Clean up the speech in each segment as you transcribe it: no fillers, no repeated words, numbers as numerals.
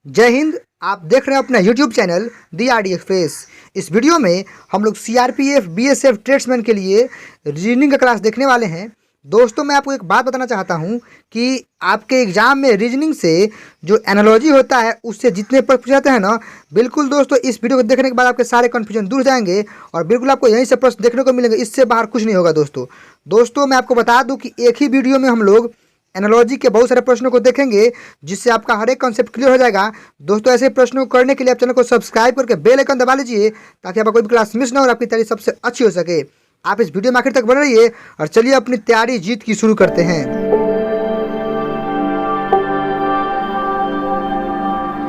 जय हिंद। आप देख रहे हैं अपना यूट्यूब चैनल दी आरडी एक्सप्रेस। इस वीडियो में हम लोग सीआरपीएफ बीएसएफ ट्रेड्समैन के लिए रीजनिंग का क्लास देखने वाले हैं। दोस्तों, मैं आपको एक बात बताना चाहता हूं कि आपके एग्जाम में रीजनिंग से जो एनालॉजी होता है उससे जितने प्रश्न पूछे जाते हैं ना, बिल्कुल दोस्तों इस वीडियो को देखने के बाद आपके सारे कन्फ्यूजन दूर जाएंगे और बिल्कुल आपको यहीं से प्रश्न देखने को मिलेंगे। इससे बाहर कुछ नहीं होगा। दोस्तों मैं आपको बता दूँ कि एक ही वीडियो में हम लोग एनालॉजी के बहुत सारे प्रश्नों को देखेंगे, जिससे आपका हर एक कॉन्सेप्ट क्लियर हो जाएगा। दोस्तों ऐसे प्रश्नों को करने के लिए आप चैनल को सब्सक्राइब करके बेल आइकन दबा लीजिए, ताकि आपका कोई भी क्लास मिस ना हो और आपकी तैयारी सबसे अच्छी हो सके। आप इस वीडियो में आखिर तक बने रहिए और चलिए अपनी तैयारी जीत की शुरू करते हैं।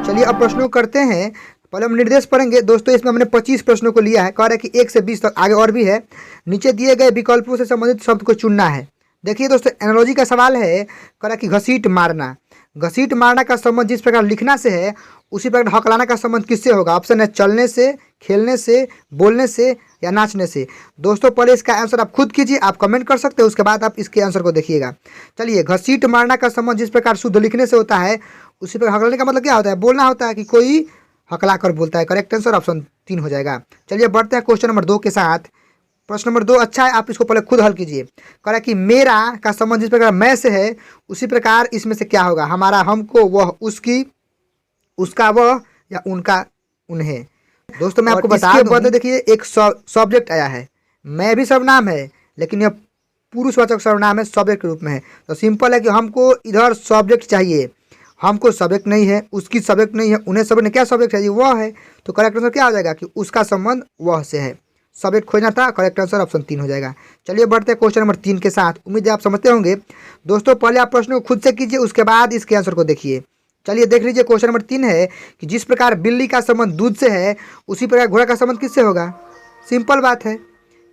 चलिए अब प्रश्नों को करते हैं। पहले हम निर्देश पढ़ेंगे। दोस्तों इसमें हमने 25 प्रश्नों को लिया है। कह रहा है कि 1 से 20 तक, आगे और भी है। नीचे दिए गए विकल्पों से संबंधित शब्द को चुनना है। देखिए दोस्तों, एनालॉजी का सवाल है। कह रहा कि घसीट मारना। घसीट मारना का संबंध जिस प्रकार लिखना से है, उसी प्रकार हकलाना का संबंध किससे होगा? ऑप्शन है चलने से, खेलने से, बोलने से या नाचने से। दोस्तों पहले इसका आंसर आप खुद कीजिए, आप कमेंट कर सकते हैं, उसके बाद आप इसके आंसर को देखिएगा। चलिए, घसीट मारना का संबंध जिस प्रकार शुद्ध लिखने से होता है, उसी प्रकार हकलाने का मतलब क्या होता है? बोलना होता है कि कोई हकला कर बोलता है। करेक्ट आंसर ऑप्शन 3 हो जाएगा। चलिए बढ़ते हैं क्वेश्चन नंबर 2 के साथ। प्रश्न नंबर 2 अच्छा है, आप इसको पहले खुद हल कीजिए। कह रहा है कि मेरा का संबंध जिस प्रकार मैं से है, उसी प्रकार इसमें से क्या होगा? हमारा, हमको, वह, उसकी, उसका, वह या उनका, उन्हें। दोस्तों मैं आपको बता दूं, देखिए एक सब्जेक्ट आया है। मैं भी सर्वनाम है, लेकिन यह पुरुषवाचक सर्वनाम है, सब्जेक्ट के रूप में है। तो सिंपल है कि हमको इधर सब्जेक्ट चाहिए। हमको सब्जेक्ट नहीं है, उसकी सब्जेक्ट नहीं है, उन्हें सब्जेक्ट, क्या सब्जेक्ट चाहिए? वह है। तो करेक्ट आंसर क्या हो जाएगा कि उसका संबंध वह से है। सब्जेक्ट खोजना था। करेक्ट आंसर ऑप्शन 3 हो जाएगा। चलिए बढ़ते हैं क्वेश्चन नंबर 3 के साथ। उम्मीद है आप समझते होंगे। दोस्तों पहले आप प्रश्न को खुद से कीजिए, उसके बाद इसके आंसर को देखिए। चलिए देख लीजिए, क्वेश्चन नंबर 3 है कि जिस प्रकार बिल्ली का संबंध दूध से है, उसी प्रकार घोड़ा का संबंध किससे होगा? सिंपल बात है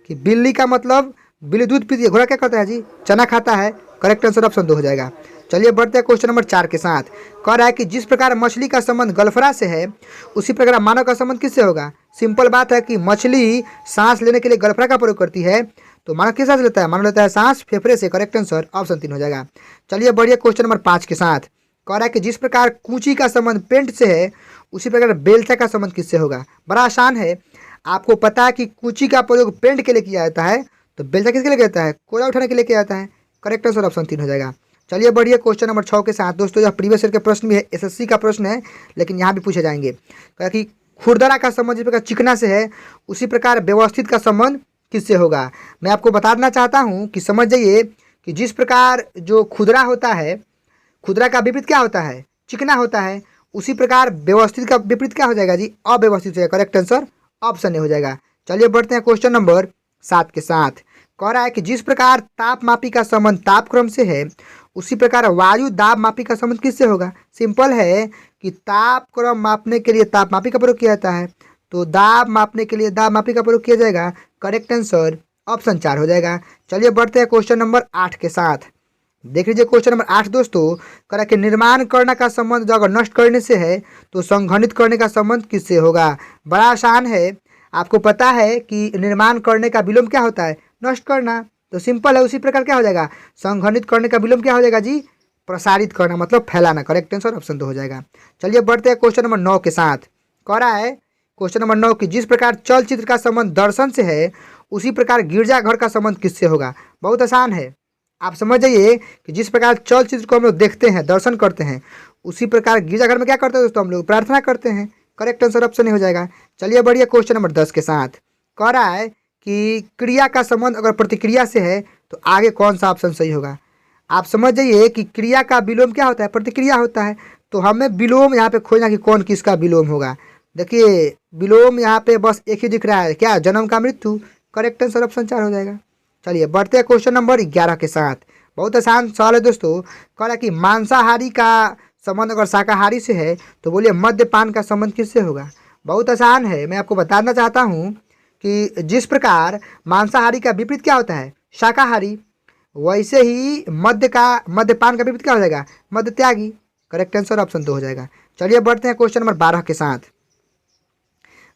कि बिल्ली का मतलब, बिल्ली दूध पीती है, घोड़ा क्या करता है जी? चना खाता है। करेक्ट आंसर ऑप्शन 2 हो जाएगा। चलिए बढ़ते हैं क्वेश्चन नंबर 4 के साथ। कह रहा है कि जिस प्रकार मछली का संबंध गलफरा से है, उसी प्रकार मानव का संबंध किससे होगा? सिंपल बात है कि मछली सांस लेने के लिए गलफरा का प्रयोग करती है, तो मानव किस सांस लेता है? मानव लेता है सांस फेफड़े से। करेक्ट आंसर ऑप्शन 3 हो जाएगा। चलिए बढ़िए क्वेश्चन नंबर 5 के साथ। कह रहा है कि जिस प्रकार कूची का संबंध पेंट से है, उसी प्रकार बेलचा का संबंध किससे होगा? बड़ा आसान है। आपको पता है कि कूची का प्रयोग पेंट के लिए किया जाता है, तो बेलचा किसके लिए किया जाता है? कोयला उठाने के लिए किया जाता है। करेक्ट आंसर ऑप्शन 3 हो जाएगा। चलिए बढ़िए क्वेश्चन नंबर 6 के साथ। दोस्तों यह प्रीवियस ईयर के प्रश्न भी है, एसएससी का प्रश्न है, लेकिन यहाँ भी पूछे जाएंगे। कहा कि खुरदरा का संबंध जिस प्रकार चिकना से है, उसी प्रकार व्यवस्थित का संबंध किससे होगा? मैं आपको बता देना चाहता हूँ कि समझ जाइए कि जिस प्रकार जो खुदरा होता है, खुदरा का विपरीत क्या होता है? चिकना होता है। उसी प्रकार व्यवस्थित का विपरीत क्या हो जाएगा जी? अव्यवस्थित हो जाएगा। करेक्ट आंसर ऑप्शन ए हो जाएगा। चलिए बढ़ते हैं क्वेश्चन नंबर 7 के साथ। कह रहा है कि जिस प्रकार तापमापी का संबंध तापक्रम से है, उसी प्रकार वायु दाब मापी का संबंध किससे होगा? सिंपल है कि तापक्रम मापने के लिए तापमापी का प्रयोग किया जाता है, तो दाब मापने के लिए दाब मापी का प्रयोग किया जाएगा। करेक्ट आंसर ऑप्शन 4 हो जाएगा। चलिए बढ़ते हैं क्वेश्चन नंबर 8 के साथ। देख लीजिए क्वेश्चन नंबर 8 दोस्तों। कह रहा है कि निर्माण करने का संबंध जो अगर नष्ट करने से है, तो संघनित करने का संबंध किससे होगा? बड़ा आसान है। आपको पता है कि निर्माण करने का विलोम क्या होता है? नष्ट करना। तो सिंपल है, उसी प्रकार क्या हो जाएगा? संघनित करने का विलोम क्या हो जाएगा जी? प्रसारित करना, मतलब फैलाना। करेक्ट आंसर ऑप्शन 2 हो जाएगा। चलिए बढ़ते हैं क्वेश्चन नंबर 9 के साथ। कह रहा है क्वेश्चन नंबर 9 कि जिस प्रकार चलचित्र का संबंध दर्शन से है, उसी प्रकार गिरजाघर का संबंध किससे होगा? बहुत आसान है। आप समझ जाइए कि जिस प्रकार चलचित्र को हम लोग देखते हैं, दर्शन करते हैं, उसी प्रकार गिरजाघर में क्या करते हैं दोस्तों? हम लोग प्रार्थना करते हैं। करेक्ट आंसर ऑप्शन ए हो जाएगा। चलिए बढ़िया क्वेश्चन नंबर 10 के साथ। कह रहा है कि क्रिया का संबंध अगर प्रतिक्रिया से है, तो आगे कौन सा ऑप्शन सही होगा? आप समझ जाइए कि क्रिया का विलोम क्या होता है? प्रतिक्रिया होता है। तो हमें विलोम यहाँ पे खोजना कि कौन किसका विलोम होगा। देखिए विलोम यहाँ पे बस एक ही दिख रहा है, क्या? जन्म का मृत्यु। करेक्ट आंसर ऑप्शन 4 हो जाएगा। चलिए बढ़ते हैं क्वेश्चन नंबर 11 के साथ। बहुत आसान सवाल है दोस्तों। कह रहा है कि मांसाहारी का संबंध अगर शाकाहारी से है, तो बोलिए मद्यपान का संबंध किससे होगा? बहुत आसान है। मैं आपको बताना चाहता हूँ कि जिस प्रकार मांसाहारी का विपरीत क्या होता है? शाकाहारी, वैसे ही मद्यपान का विपरीत क्या हो जाएगा? मद्य त्यागी। करेक्ट आंसर ऑप्शन 2 हो जाएगा। चलिए बढ़ते हैं क्वेश्चन नंबर 12 के साथ।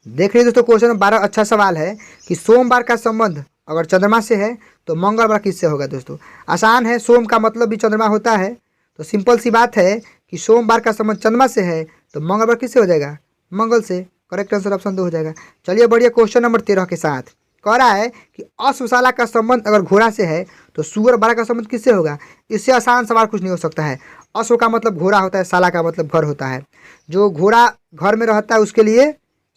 देख लीजिए दोस्तों, क्वेश्चन नंबर 12 अच्छा सवाल है कि सोमवार का संबंध अगर चंद्रमा से है, तो मंगलवार किससे होगा? दोस्तों आसान है, सोम का मतलब भी चंद्रमा होता है, तो सिंपल सी बात है कि सोमवार का संबंध चंद्रमा से है, तो मंगलवार किससे हो जाएगा? मंगल से। करेक्ट आंसर ऑप्शन 2 हो जाएगा। चलिए बढ़िया क्वेश्चन नंबर 13 के साथ कह रहा है कि अश्वशाला का संबंध अगर घोड़ा से है तो सुअर बारह का संबंध किससे होगा? इससे आसान सवाल कुछ नहीं हो सकता है। अश्व का मतलब घोड़ा होता है, शाला का मतलब घर होता है। जो घोड़ा घर में रहता है उसके लिए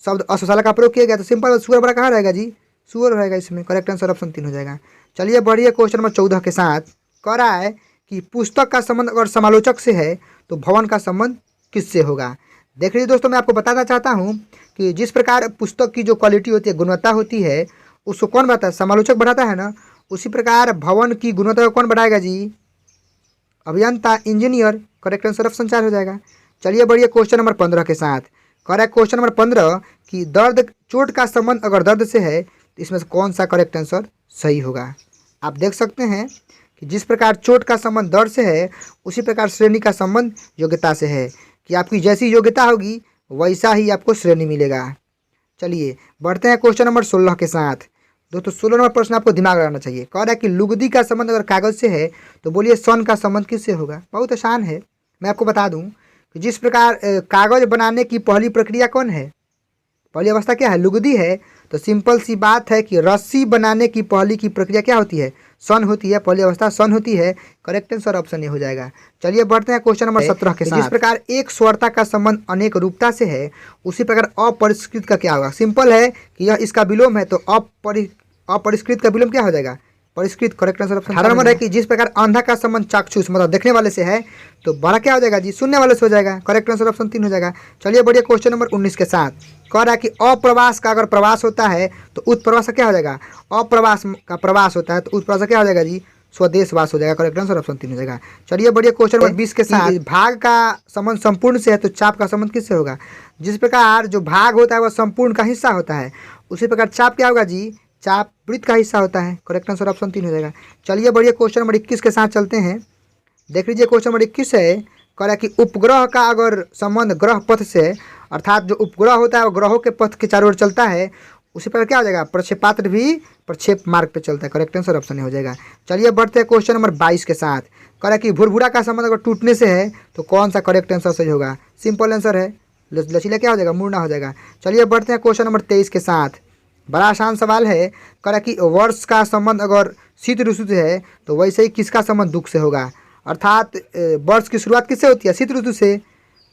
शब्द अश्वशाला का प्रयोग किया गया, तो सिंपल सुअर बड़ा कहाँ रहेगा जी? सुअर रहेगा इसमें। करेक्ट आंसर ऑप्शन 3 हो जाएगा। चलिए बढ़िए क्वेश्चन नंबर 14 के साथ कह रहा है कि पुस्तक का संबंध अगर समालोचक से है तो भवन का संबंध किससे होगा? देख लीजिए दोस्तों, मैं आपको बताना चाहता हूँ कि जिस प्रकार पुस्तक की जो क्वालिटी होती है, गुणवत्ता होती है, उसको कौन बढ़ाता है? समालोचक बढ़ाता है ना। उसी प्रकार भवन की गुणवत्ता को कौन बढ़ाएगा जी? अभियंता, इंजीनियर। करेक्ट आंसर ऑप्शन 4 हो जाएगा। चलिए बढ़िए क्वेश्चन नंबर 15 के साथ कह रहा है क्वेश्चन नंबर 15 कि दर्द चोट का संबंध अगर दर्द से है तो इसमें से कौन सा करेक्ट आंसर सही होगा? आप देख सकते हैं कि जिस प्रकार चोट का संबंध दर्द से है उसी प्रकार श्रेणी का संबंध योग्यता से है, कि आपकी जैसी योग्यता होगी वैसा ही आपको श्रेणी मिलेगा। चलिए बढ़ते हैं क्वेश्चन नंबर 16 के साथ। दोस्तों 16 नंबर प्रश्न आपको दिमाग लगाना चाहिए। कह रहा है कि लुगदी का संबंध अगर कागज से है तो बोलिए सन का संबंध किससे होगा? बहुत आसान है, मैं आपको बता दूं कि जिस प्रकार कागज बनाने की पहली प्रक्रिया कौन है? पहली अवस्था क्या है? लुगदी है। तो सिंपल सी बात है कि रस्सी बनाने की पहली की प्रक्रिया क्या होती है? सन होती है। पहली अवस्था सन होती है। करेक्ट आंसर ऑप्शन ए हो जाएगा। चलिए बढ़ते हैं क्वेश्चन नंबर 17 के साथ। जिस प्रकार एक स्वरता का संबंध अनेक रूपता से है उसी प्रकार अपरिष्कृत का क्या होगा? सिंपल है कि यह इसका विलोम है, तो अपरिष्कृत का विलोम क्या हो जाएगा? परिष्कृत। करेक्ट आंसर ऑप्शन 18 नंबर है कि जिस प्रकार अंधा का संबंध चाक्षुष मतलब देखने वाले से है तो बड़ा क्या हो जाएगा जी? सुनने वाले से हो जाएगा। करेक्ट आंसर ऑप्शन 3 हो जाएगा। चलिए बढ़िए क्वेश्चन नंबर 19 के साथ कह रहा है कि अप्रवास का अगर प्रवास होता है तो उत्प्रवास का क्या हो जाएगा? अप्रवास का प्रवास होता है तो उत्प्रवास का क्या हो जाएगा जी? स्वदेशवास हो जाएगा। करेक्ट आंसर ऑप्शन 3 हो जाएगा। चलिए बढ़िए क्वेश्चन नंबर 20 के साथ भाग का संबंध संपूर्ण से है तो चाप का संबंध किससे होगा? जिस प्रकार जो भाग होता है वह संपूर्ण का हिस्सा होता है उसी प्रकार चाप क्या होगा जी? चाप वृत्त का हिस्सा होता है। करेक्ट आंसर ऑप्शन 3 हो जाएगा। चलिए बढ़िए क्वेश्चन नंबर 21 के साथ चलते हैं। देख लीजिए क्वेश्चन नंबर 21 है, कह रहा है कि उपग्रह का अगर संबंध ग्रह पथ से है, अर्थात जो उपग्रह होता है वो ग्रहों के पथ के चारों ओर चलता है उसी पर क्या हो जाएगा? प्रक्षेपात्र भी प्रक्षेप मार्ग पे चलता है। करेक्ट आंसर ऑप्शन ए हो जाएगा। चलिए बढ़ते हैं क्वेश्चन नंबर 22 के साथ कह रहा है कि भुरभुरा का संबंध अगर टूटने से है तो कौन सा करेक्ट आंसर सही होगा? सिंपल आंसर है लचीला क्या हो जाएगा? मुड़ना हो जाएगा। चलिए बढ़ते हैं क्वेश्चन नंबर 23 के साथ। बड़ा आसान सवाल है। कह रहा कि वर्ष का संबंध अगर शीत ऋतु से है तो वैसे ही किसका संबंध दुख से होगा? अर्थात वर्ष की शुरुआत किससे होती है? शीत ऋतु से।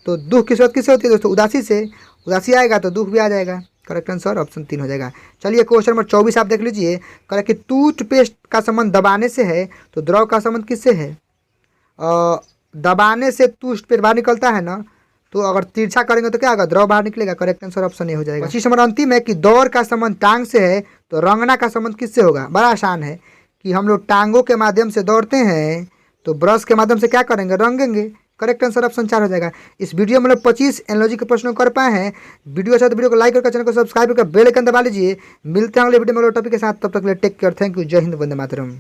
तो दुख की शुरुआत किससे होती है दोस्तों? उदासी से। उदासी आएगा तो दुख भी आ जाएगा। करेक्ट आंसर ऑप्शन 3 हो जाएगा। चलिए क्वेश्चन नंबर 24 आप देख लीजिए। कह रहा कि टूथपेस्ट का संबंध दबाने से है तो द्रव का संबंध किससे है? दबाने से टूथपेस्ट बाहर निकलता है ना, तो अगर तिरछा करेंगे तो क्या होगा? द्रव बाहर निकलेगा। करेक्ट आंसर ऑप्शन ए हो जाएगा। 25 नंबर अंतिम है कि दौड़ का संबंध टांग से है तो रंगना का संबंध किससे होगा? बड़ा आसान है कि हम लोग टांगों के माध्यम से दौड़ते हैं तो ब्रश के माध्यम से क्या करेंगे? रंगेंगे। करेक्ट आंसर ऑप्शन 4 हो जाएगा। इस वीडियो में लोग 25 एनालॉजी के प्रश्नों कर पाए हैं। वीडियो अच्छा तो वीडियो को लाइक करके चैनल को सब्सक्राइब करके बेल आइकन दबा लीजिए। मिलते हैं अगले वीडियो में अगले टॉपिक के साथ। तब तक के लिए टेक केयर। Thank you. जय हिंद, वंदे मातरम।